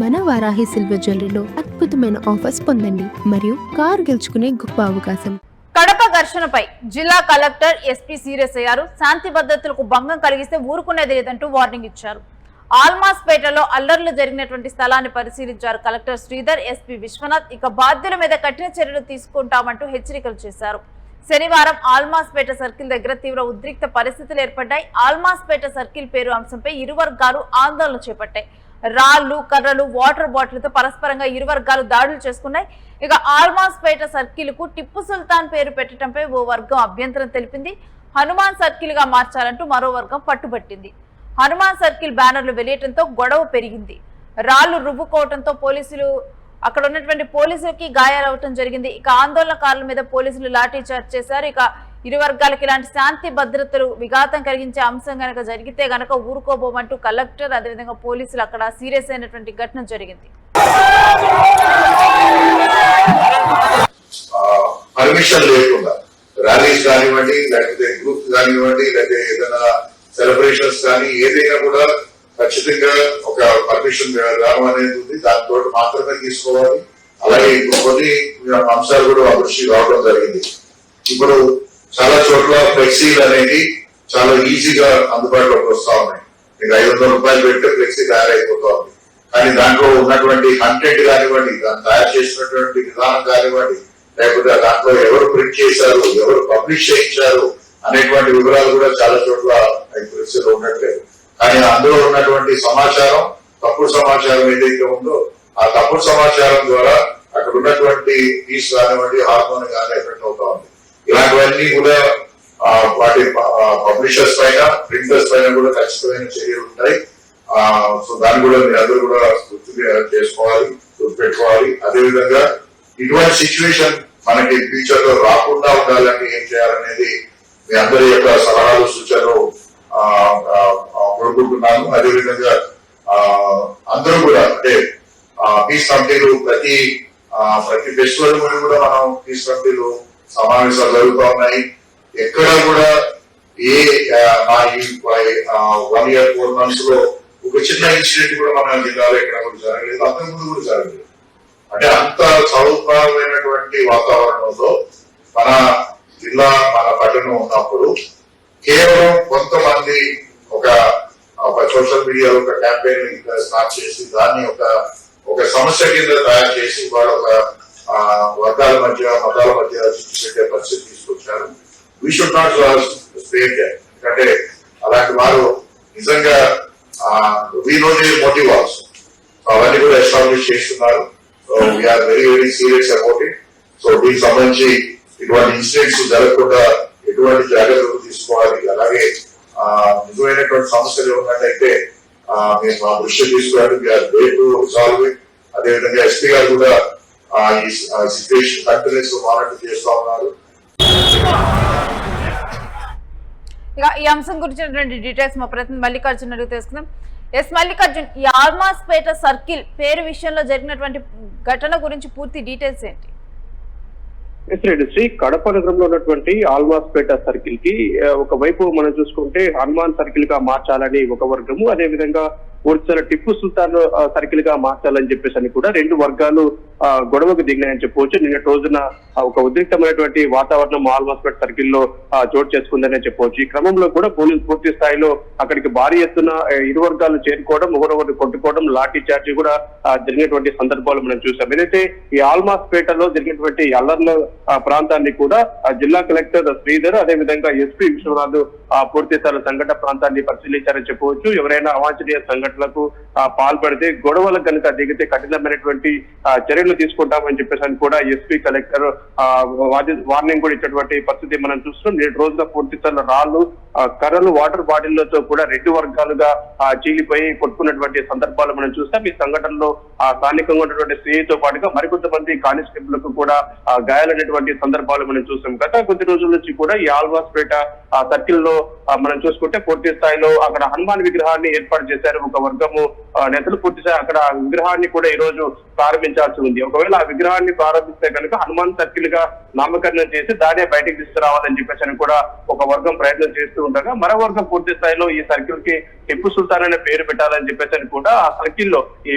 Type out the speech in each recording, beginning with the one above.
మన వారాహి సిల్వర్ జ్యువెలరీలో అద్భుతమైన ఆఫర్స్ పొందండి మరియు కారు గెలుచుకునే గొప్ప అవకాశం. కడప ఘర్షణపై జిల్లా కలెక్టర్ ఎస్పీ సీరియస్ అయ్యారు. శాంతి భద్రతలకు భంగం కలిగిస్తే ఊరుకునేది లేదంటూ వార్నింగ్ ఇచ్చారు. ఆల్మాస్పేటలో అల్లర్లు జరిగినటువంటి స్థలాన్ని పరిశీలించారు కలెక్టర్ శ్రీధర్. ఎస్పీ విశ్వనాథ్ ఇక బాధ్యుల మీద కఠిన చర్యలు తీసుకుంటామంటూ హెచ్చరికలు చేశారు. శనివారం ఆల్మాస్పేట సర్కిల్ దగ్గర తీవ్ర ఉద్రిక్త పరిస్థితులు ఏర్పడ్డాయి. ఆల్మాస్పేట సర్కిల్ పేరు అంశంపై ఇరు వర్గాలు ఆందోళన చేపట్టాయి. రాళ్లు, కర్రలు, వాటర్ బాటిల్తో పరస్పరంగా ఇరు వర్గాలు దాడులు చేసుకున్నాయి. ఇక ఆల్మాస్పేట సర్కిల్ కు టిప్పు సుల్తాన్ పేరు పెట్టడంపై ఓ వర్గం అభ్యంతరం తెలిపింది. హనుమాన్ సర్కిల్ గా మార్చాలంటూ మరో వర్గం పట్టుబట్టింది. హనుమాన్ సర్కిల్ బ్యానర్లు వెలియటంతో గొడవ పెరిగింది. రాళ్లు రువ్వుకోవడంతో అక్కడ ఉన్నటువంటి పోలీసులకి గాయాలవటం జరిగింది. ఇక ఆందోళనకారుల మీద పోలీసులు లాఠీ చార్జ్ చేశారు. ఇక ఇరు వర్గాలకు ఇలాంటి శాంతి భద్రతలు విఘాతం కలిగించే అంశం గనక జరిగితే గనక ఊరుకోబోమంటూ కలెక్టర్ అదేవిధంగా పోలీసులు అక్కడ సీరియస్ అయినటువంటి ఘటన జరిగింది. పర్మిషన్ లేకుండా ర్యాలీస్ కానివ్వండి, లేకపోతే గ్రూప్స్ కానివ్వండి, లేకపోతే ఏదైనా సెలబ్రేషన్స్ కానీ ఏదైనా కూడా ఖచ్చితంగా ఒక పర్మిషన్ రావడం అనేది ఉంది. దాంతో మాత్రమే తీసుకోవాలి. అలాగే కొన్ని అంశాలు కూడా అభివృద్ధి రావడం జరిగింది. ఇప్పుడు చాలా చోట్ల ఫ్లెక్సీలు అనేది చాలా ఈజీగా అందుబాటులోకి వస్తా ఉన్నాయి. మీకు 500 రూపాయలు పెడితే ఫ్లెక్సీ తయారైపోతా ఉంది. కానీ దాంట్లో ఉన్నటువంటి కంటెంట్ కానివ్వండి, దాన్ని తయారు చేసినటువంటి విధానం కానివ్వండి, లేకపోతే దాంట్లో ఎవరు ప్రింట్ చేశారు, ఎవరు పబ్లిష్ చేయించారు అనేటువంటి వివరాలు కూడా చాలా చోట్ల ఫ్లెక్సీలో ఉండట్లేదు. కానీ అందులో ఉన్నటువంటి సమాచారం, తప్పుడు సమాచారం ఏదైతే ఉందో ఆ తప్పుడు సమాచారం ద్వారా అక్కడ ఉన్నటువంటి పీస్ కానివ్వండి, హార్మోన్ కానీ ఎఫెక్ట్ అవుతా ఉంది. ఇలాంటివన్నీ కూడా వాటి పబ్లిషర్స్ పైన, ప్రింటర్స్ పైన కూడా ఖచ్చితమైన చర్యలు ఉంటాయి. సో దాన్ని కూడా మీరు అందరూ కూడా గుర్తు చేసుకోవాలి, గుర్తుపెట్టుకోవాలి. అదేవిధంగా ఇటువంటి సిచ్యువేషన్ మనకి ఫ్యూచర్ లో రాకుండా ఉండాలంటే ఏం చేయాలనేది మీ అందరి యొక్క సలహాలు, సూచనలు కోరుకుంటున్నాను. అదేవిధంగా అందరూ కూడా అంటే పీస్ కమిటీలు ప్రతి ఫెస్టివల్ కూడా మనం పీస్ కమిటీలు సమావేశాలు జరుగుతూ ఉన్నాయి. ఎక్కడ కూడా ఏ 1 year 4 months లో ఒక చిన్న ఇన్సిడెంట్ కూడా మన జిల్లాలో ఎక్కడ కూడా జరగలేదు. అంతకుముందు కూడా జరగలేదు. అంటే అంత సౌకర్యమైనటువంటి వాతావరణంలో మన జిల్లా, మన పట్టణం ఉన్నప్పుడు కేవలం కొంతమంది ఒక సోషల్ మీడియాలో ఒక క్యాంపెయిన్ స్టార్ట్ చేసి దాన్ని ఒక సమస్య కింద తయారు చేసి వాళ్ళ ఒక వర్గాల మధ్య, మతాల మధ్య పెట్టే పరిస్థితి తీసుకొచ్చారు. We should not spare that. ఎందుకంటే అలాంటి వారు నిజంగా we know their motive also. అవన్నీ కూడా ఎస్టాబ్లిష్ చేస్తున్నారు. So we are very very serious about it. So దీనికి సంబంధించి ఇటువంటి ఇన్సిడెంట్స్ జరగకుండా ఎటువంటి జాగ్రత్తలు తీసుకోవాలి. అలాగే నిజమైనటువంటి సమస్యలు ఉన్నట్టయితే మేము మా దృష్టి తీసుకోవాలి. We are ready to resolve it. అదేవిధంగా ఎస్పీ గారు కూడా ఈ సిచ్యువేషన్ కంటిన్యూస్ మానిటర్ చేస్తా ఉన్నారు. ఇక ఈ అంశం గురించినటువంటి డీటెయిల్స్ మా ప్రతినిధి మల్లికార్జున్ అడిగి తెలుసుకుందాం. ఎస్ మల్లికార్జున్, ఈ ఆల్మాస్పేట సర్కిల్ పేరు విషయంలో జరిగినటువంటి ఘటన గురించి పూర్తి డీటెయిల్స్ ఏంటి? శ్రీ కడప నగరంలో ఉన్నటువంటి ఆల్మాస్పేట సర్కిల్ కి ఒకవైపు మనం చూసుకుంటే హనుమాన్ సర్కిల్ గా మార్చాలని ఒక వర్గము, అదే విధంగా పూర్తిగా టిప్పు సుల్తాన్ సర్కిల్ గా మార్చాలని చెప్పేసి అని కూడా రెండు వర్గాలు గొడవకు దిగినాయని చెప్పవచ్చు. నిన్నటి రోజున ఒక ఉద్రిక్తమైనటువంటి వాతావరణం ఆల్మాస్పేట సర్కిల్ లో చోటు చేసుకుందనే చెప్పవచ్చు. ఈ క్రమంలో కూడా పోలీసు పూర్తి స్థాయిలో అక్కడికి భారీ ఎత్తున ఇరు వర్గాలు చేరుకోవడం, ఒకరొకరు కొట్టుకోవడం, లాఠీ చార్జ్ కూడా జరిగినటువంటి సందర్భాలు మనం చూసాం. ఏదైతే ఈ ఆల్మాస్పేటలో జరిగినటువంటి అల్లర్ల ప్రాంతాన్ని కూడా జిల్లా కలెక్టర్ శ్రీధర్, అదే విధంగా ఎస్పీ విశ్వనాథ్ పూర్తి స్థాయి సంఘటన ప్రాంతాన్ని పరిశీలించారని చెప్పవచ్చు. ఎవరైనా అవాంఛనీయ సంఘటనలకు పాల్పడితే, గొడవలకు కనుక దిగితే కఠినమైనటువంటి చర్యలు తీసుకుంటామని చెప్పేసి కూడా ఎస్పీ కలెక్టర్ వార్నింగ్ కూడా ఇచ్చినటువంటి పరిస్థితి మనం చూస్తున్నాం. నేటి రోజున పూర్తి స్థాయిలో రాళ్లు, కర్రలు, వాటర్ బాటిళ్లతో కూడా రెండు వర్గాలుగా చీలిపోయి కొట్టుకున్నటువంటి సందర్భాలు మనం చూస్తాం. ఈ సంఘటనలో స్థానికంగా ఉన్నటువంటి సిఐతో పాటుగా మరికొంతమంది కానిస్టేబుల్కు కూడా గాయాలైనటువంటి సందర్భాలు మనం చూస్తాం. గత కొద్ది రోజుల నుంచి కూడా ఈ ఆల్వాస్పేట సర్కిల్ లో మనం చూసుకుంటే పూర్తి స్థాయిలో అక్కడ హనుమాన్ విగ్రహాన్ని ఏర్పాటు చేశారు ఒక వర్గము నేతలు. పూర్తి స్థాయి అక్కడ విగ్రహాన్ని కూడా ఈ రోజు ప్రారంభించాల్సి ఉంది. ఒకవేళ ఆ విగ్రహాన్ని ప్రారంభిస్తే కనుక హనుమాన్ సర్కిల్ గా నామకరణం చేసి దాడే బయటకు తీసుకురావాలని చెప్పేసి అని కూడా ఒక వర్గం ప్రయత్నం చేస్తూ ఉండగా మరో వర్గం పూర్తి స్థాయిలో ఈ సర్కిల్ కి టిప్పు సుల్తాన్ అనే పేరు పెట్టాలని చెప్పేసి అని కూడా ఆ సర్కిల్లో ఈ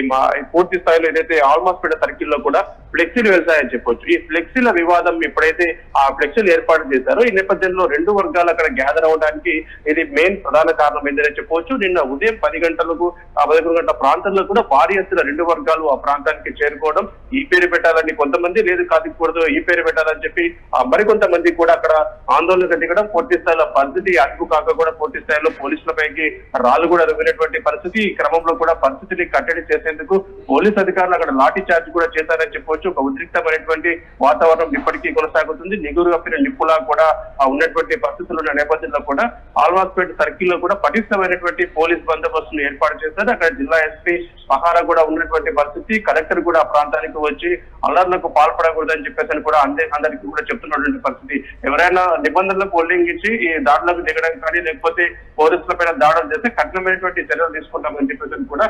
పూర్తి స్థాయిలో ఏదైతే ఆల్మోస్ట్ పెట్టే సర్కిల్ లో కూడా ఫ్లెక్సీలు వెళ్తాయని చెప్పొచ్చు. ఈ ఫ్లెక్సీల వివాదం ఎప్పుడైతే ఆ ఫ్లెక్సీలు ఏర్పాటు చేశారో ఈ నేపథ్యంలో రెండు వర్గాలు అక్కడ గ్యాదర్ అవడానికి ఇది మెయిన్ ప్రధాన కారణం ఏంటనే చెప్పవచ్చు. నిన్న ఉదయం 10 గంటలకు 11 గంటల ప్రాంతంలో కూడా భారీ ఎత్తున రెండు వర్గాలు ఆ ప్రాంతానికి చేరుకోవడం, ఈ పేరు పెట్టాలని కొంతమంది, లేదు కాదుకూడదు ఈ పేరు పెట్టాలని చెప్పి మరికొంతమంది కూడా అక్కడ ఆందోళనకు దిగడం, పూర్తి స్థాయిలో పరిస్థితి అదుపు కాక కూడా పూర్తి స్థాయిలో పోలీసులపైకి రాళ్లు కూడా రువినటువంటి పరిస్థితి. ఈ క్రమంలో కూడా పరిస్థితిని కట్టడి చేసేందుకు పోలీస్ అధికారులు అక్కడ లాఠీ చార్జ్ కూడా చేశారని చెప్పవచ్చు. ఒక ఉద్రిక్తమైనటువంటి వాతావరణం ఇప్పటికీ కొనసాగుతుంది. నిగురు కప్పిన నిప్పులా కూడా ఉన్నటువంటి పరిస్థితులు ఉన్న నేపథ్యంలో కూడా ఆల్వాస్పేట సర్కిల్ లో కూడా పటిష్టమైనటువంటి పోలీస్ బందోబస్తును ఏర్పాటు చేశారు. అక్కడ జిల్లా ఎస్పీ పహారా కూడా ఉన్నటువంటి పరిస్థితి. కలెక్టర్ కూడా ఆ ప్రాంతానికి వచ్చి అల్లర్లకు పాల్పడకూడదని చెప్పేసి కూడా అందరికీ కూడా చెప్తున్నటువంటి పరిస్థితి. ఎవరైనా నిబంధనలకు ఉల్లంఘించి ఈ దాడులకు దిగడం కానీ లేకపోతే పోలీసులపైన దాడులు చేస్తే కఠినమైనటువంటి చర్యలు తీసుకుంటామని చెప్పేసి కూడా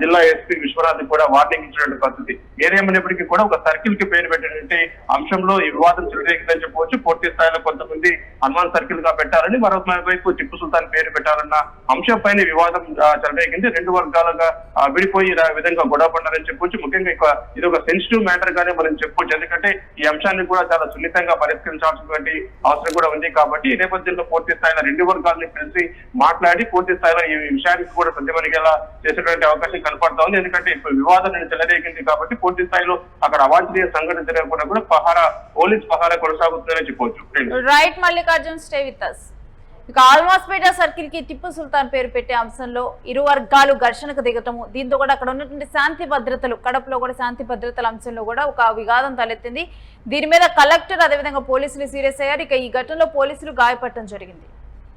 జిల్లా ఎస్పీ విశ్వనాథ్ కూడా వార్నింగ్ ఇచ్చినటువంటి పరిస్థితి. ఏదేమైనప్పటికీ కూడా ఒక సర్కిల్ కి పేరు పెట్టినటువంటి అంశంలో ఈ వివాదం చెలరేగిందని చెప్పవచ్చు. పూర్తి స్థాయిలో కొంతమంది హనుమాన్ సర్కిల్ గా పెట్టాలని, మరోవైపు టిప్పు సుల్తాన్ పేరు పెట్టాలన్న అంశంపైన వివాదం చెలరేగింది. రెండు వర్గాలుగా విడిపోయి విధంగా గొడవ పడ్డారని చెప్పొచ్చు. ముఖ్యంగా ఇది ఒక సెన్సిటివ్ మ్యాటర్ గానే మనం చెప్పొచ్చు. ఎందుకంటే ఈ అంశాన్ని కూడా చాలా సున్నితంగా పరిష్కరించాల్సినటువంటి అవసరం కూడా ఉంది. కాబట్టి ఈ నేపథ్యంలో పూర్తి స్థాయిలో రెండు వర్గాలని కలిసి మాట్లాడి పూర్తి స్థాయిలో ఈ విషయానికి కూడా ప్రతిమరిగేలా చేసేటువంటి అవకాశం కనపడతా ఉంది. ఎందుకంటే ఇప్పుడు వివాదం చెలరేగింది కాబట్టి పూర్తి స్థాయిలో అక్కడ అవాంఛనీయ సంఘటన జరగకుండా కూడా పోలీస్ పహారా కొనసాగుతుందని చెప్పొచ్చు. Right Mallikarjun, stay with us. ఇక ఆల్మాస్పేట సర్కిల్ కి టిప్పు సుల్తాన్ పేరు పెట్టే అంశంలో ఇరు వర్గాలు ఘర్షణకు దిగటము, దీంతో కూడా అక్కడ ఉన్నటువంటి శాంతి భద్రతలు, కడపలో కూడా శాంతి భద్రతల అంశంలో కూడా ఒక వివాదం తలెత్తింది. దీని మీద కలెక్టర్ అదేవిధంగా పోలీసులు సీరియస్ అయ్యారు. ఇక ఈ ఘటనలో పోలీసులు గాయపడటం జరిగింది.